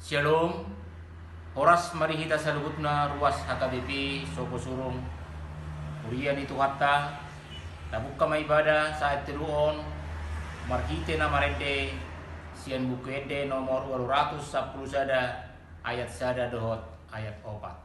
Shalom, oras marihita sa lubot na ruas HKBP, Soko Surong, Urian itu hatta, tabuk kamay ibadah sa itiluon, markite na marende, siyan bukwede nomor 210 sada, ayat sada dohot, ayat 4.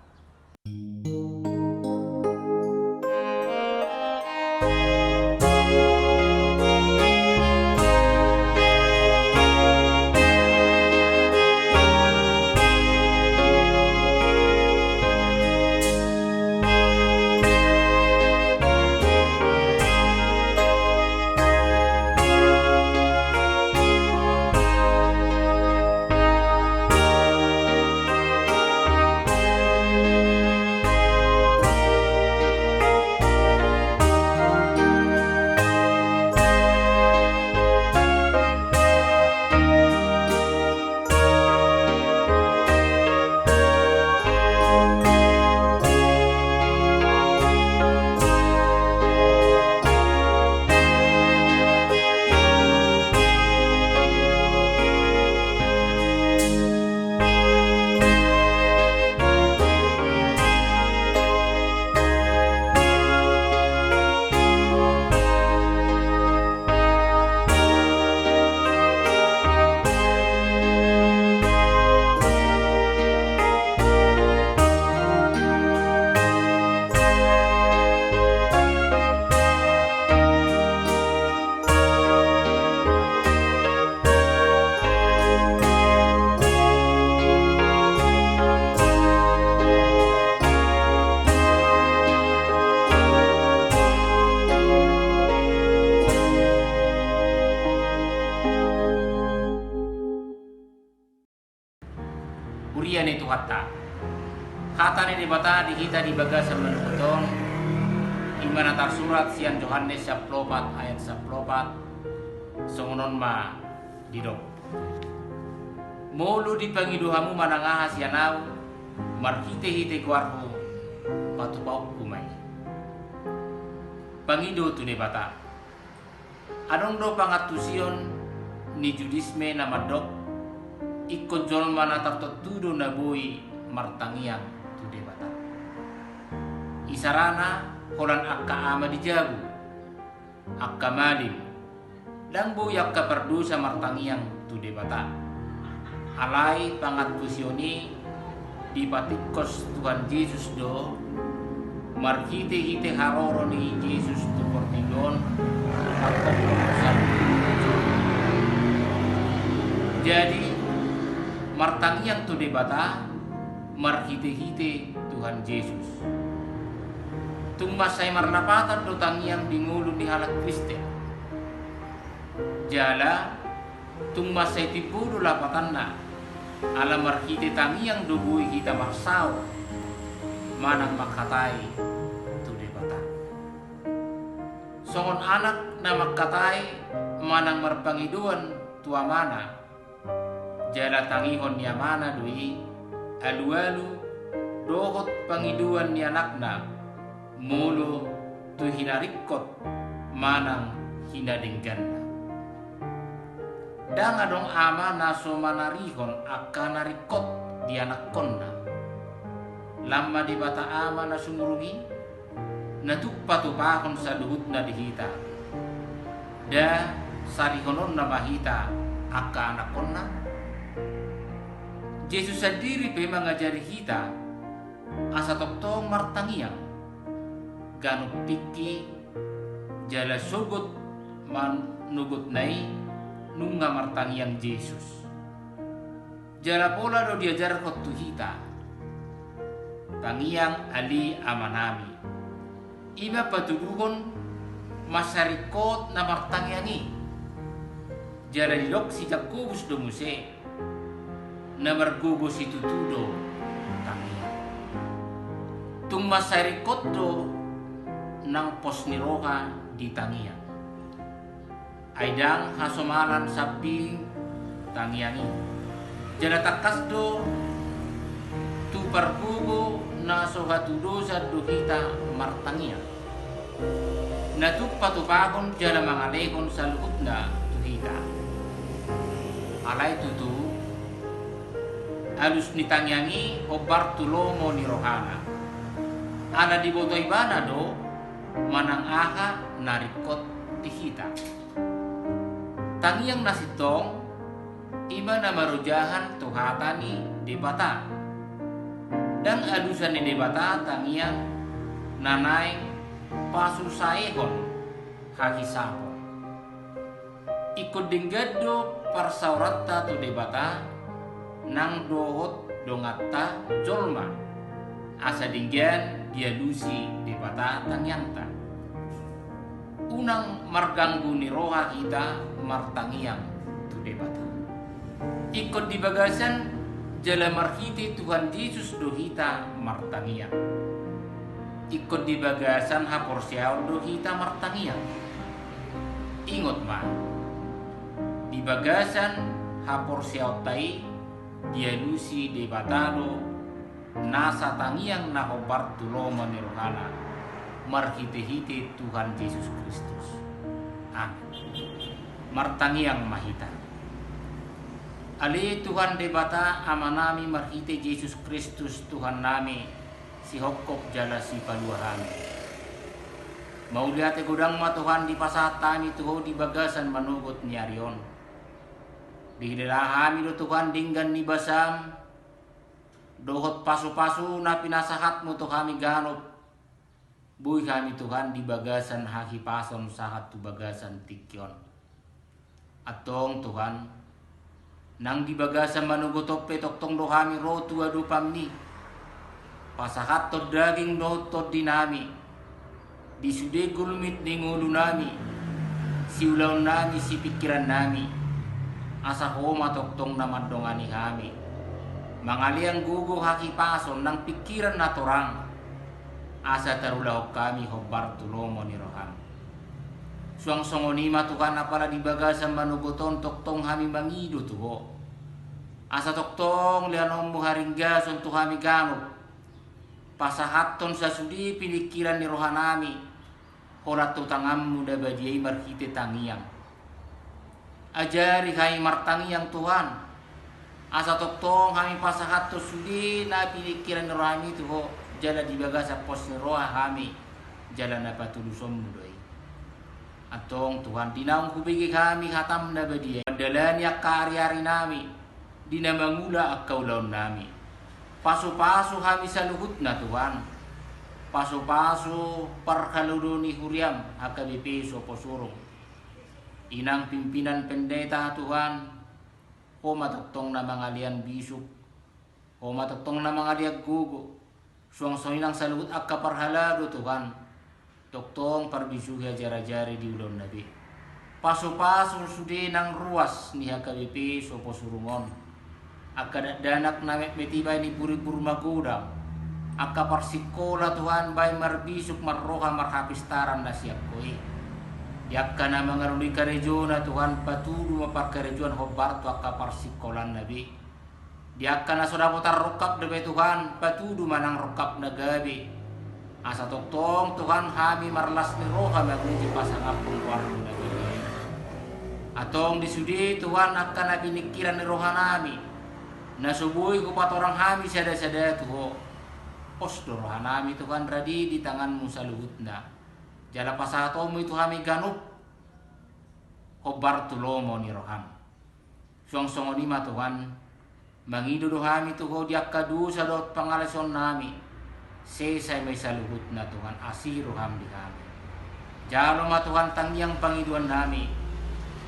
Urian itu hatta. Kata ni bata dihita di bagasan menutong. Imana surat sian Yohanes 14 ayat 14. Songonon ma didok. Mulu dipangiduhamu manangaha sianau. Marhite-hite kuarhu. Patu pau kumay. Pangido tu ni bata. Adong do pangatusion ni judisme nama dok. Ikon jol mana tertuduh nabui martangiang tu debata. Isarana holan akka ama dijabu, akka malim, dan bu yakka perdusa martangiang tu debata. Alai pangat kusioni di patikos Tuhan Yesus do, marhite-hite haroro ni Yesus tu portigon, akok perusahaan. Jadi martangiang tu debata, marhite-hite Tuhan Yesus. Tung masay marnapatan do tangiang dingulu ni halak Kristen. Jala, tung masay tipudo lapatan na, ala marhite tangiang dubui kita marsaw, manang makatay tu debata. Songon anak na makatay, manang marpangiduan tua mana, jala tangihon niya mana dui, alu-alu, dohot pangiduan ni anakna, mulu tu hinarikot, manang hinadinggan. Danga dong ama naso manarihon akan narikot di anak konna. lama di bata ama na sumurungi na tupatupakon sa luhut na dihita da sarihonon na mahita akka anakon na. Jesus sendiri pe mengajari kita asa toktong martangiang ganut tiki jala sogot manugot nai nunga martangiang Jesus. Jala pola do diajar kot tu hita tangiang ali amanami ima patuguhon masarikot na martangiangi jala dilok si Jakobus do muse na margugos itu tudo tangiang tung masarikot do nang pos niroka di tangiang aidang hasomalan sapi tangiangi jala takas do tu pargugo na sohatudo sa duhita martangiang na tu patupagon jala mangalekon sa luhut na duhita alay tutu alus ni tangiangi o Bartulomo ni Rohana ana di botoy bana do manang aha narikot tihita tangiang nasitong iba na marujahan tuhatani debata dan alusan ni debata tangiang nanay pasusaehon hakisapon ikut dinggado parsaurata tu debata nang dohot dongatta jolma asa dinggan dia lusi debata tangyanta unang marganggu ni roha kita martangiang tu debata ikut di bagasan jala marhiti Tuhan Yesus dohita martangiang ikut di bagasan haporsiaw dohita martangiang ingot ma di bagasan haporsiaw tai dia lusi debatado nasa tangiang na Bartulomo ni Rohana marhite-hite Tuhan Yesus Kristus. Amin. Martangiang mahita. Ali Tuhan debata amanami marhite Yesus Kristus Tuhan nami si hokok jala si paluarami. Mauliate gudang ma Tuhan di pasatami tuho di bagasan manugot ni Arion. Dihilahami do Tuhan dinggan ni basam dohot pasu-pasu na pinasahat mo to kami ganop buhay kami Tuhan di bagasan haki pason sahat tu bagasan tikyon atong Tuhan nang di bagasan manugot petoktong do kami rotu adu pamni pasahat to daging do to dinami di sude gulmit di ngulu nami si ulaw nami si pikiran nami asa homa toktong namadongani kami mangaliang gugo haki pason ng pikiran na torang asa tarulaw kami ho Bartulomo ni Rohana suang songonima Tuhan apala di bagasan manugoton toktong kami mangido tuho asa toktong lianom haringgason tu kami ganop pasahaton sa sudi pilikiran ni Rohanami horat tutangam muda badiay marhite tangiang ajari kami martangiang Tuhan asa toktong kami pasahat to sudi na pilikiran rohani tu ho jala di bagasa pos roha kami jala na patulusom mudoy atong Tuhan dinaong kubigi kami hatam na badiay mandalani ak kaari-ari nami di na mangula ak kaulaon nami paso-paso kami sa luhut na Tuhan paso-paso parkaludo ni huriam hakabipiso posurong inang pimpinan pendeta Tuhan o mataktong na mga lian bisuk o mataktong na mga liag gugo suang soinang salugot ak kaparhalado Tuhan toktong parbisuhya jara-jari di ulon nabi paso-paso sudi ng ruas ni hakabipi so posurungon ak kadadanak na metibay ni puri-puri magudang ak kaparsikola Tuhan bay marbisuk marroha marhapistaran na siyak koi yak ka na mga ruli karejo na Tuhan patudu maparkarejoan hobar tu akka parsikolan nabi diak ka na soda putar rokap debe Tuhan patudu manang rokap na gabi asa toktong Tuhan kami marlas ni roha magunji pasangapong warno na gabi atong disudi Tuhan akan na pinikiran ni roha nami nasubuhi ko patorang kami sada-sada tuho osdo rohanami Tuhan radi di tanganmu saluhutna. Jala pasatomu itu hami ganup kobar tulomo ni roham. Suang songonima Tuhan mangido dohami Tuhan diakadu sadot pangalason nami. Sesay may saluhutna Tuhan asiro ham di kami. Jalo nga Tuhan tangyang pangiduan nami.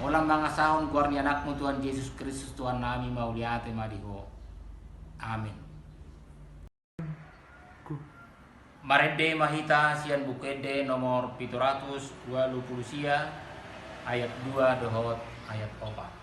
Walang mga sahon guarni anakmu Tuhan Yesus Kristus Tuhan nami mauliate madiho. Amin. Marede mahita sian bukede nomor 720 sia ayat 2 dohot ayat 4.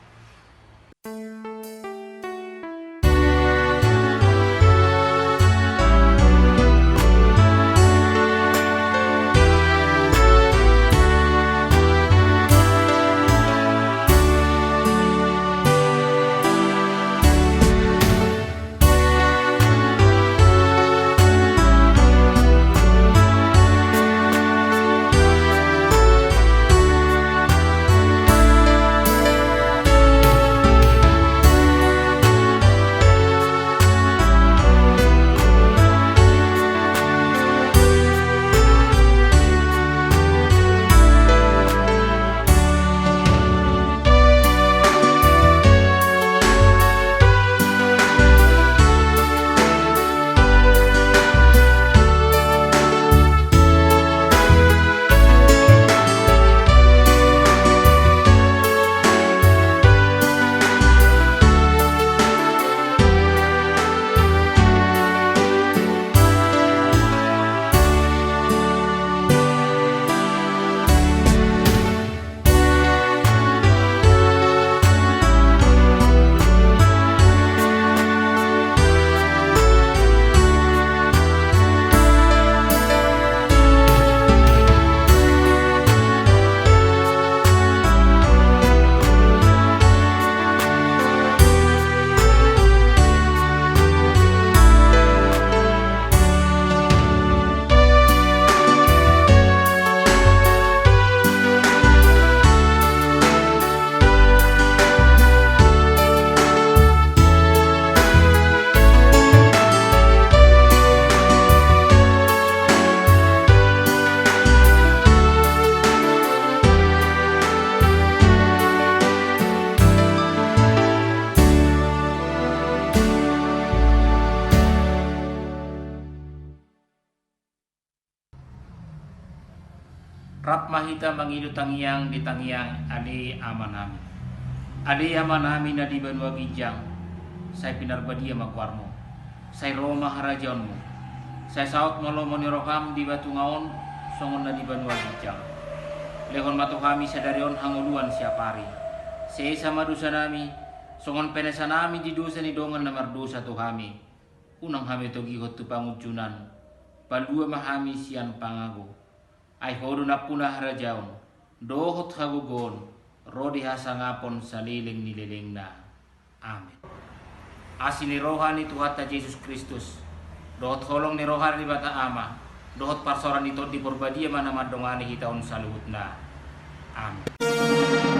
Rap mahita mangidu tangiang di tangiang ali amanami. Ali amanami na di banua gijang. Say pinarbadia makwarmo. Say Roma harajaonmu. Say saot molo monirokam di batu ngaon songon na di banua gijang. Lehon matu kami sadarion hanguluan siapari. Say sama dosa nami songon penesa nami di dosa ni dongan na mardosa tu kami. Unang kami to gihot tu pangucunan. Palua mahami sian pangago. Ay hodo na punah rajaon, dohot hagugon, rodi hasangapon sa liling nililing na. Amen. Asin ni rohani Tuhan ta Yesus Kristus, dohot holong ni rohani bata ama, dohot parsoran ito di porbadia mana madongani hitaon sa luhut na. Amen.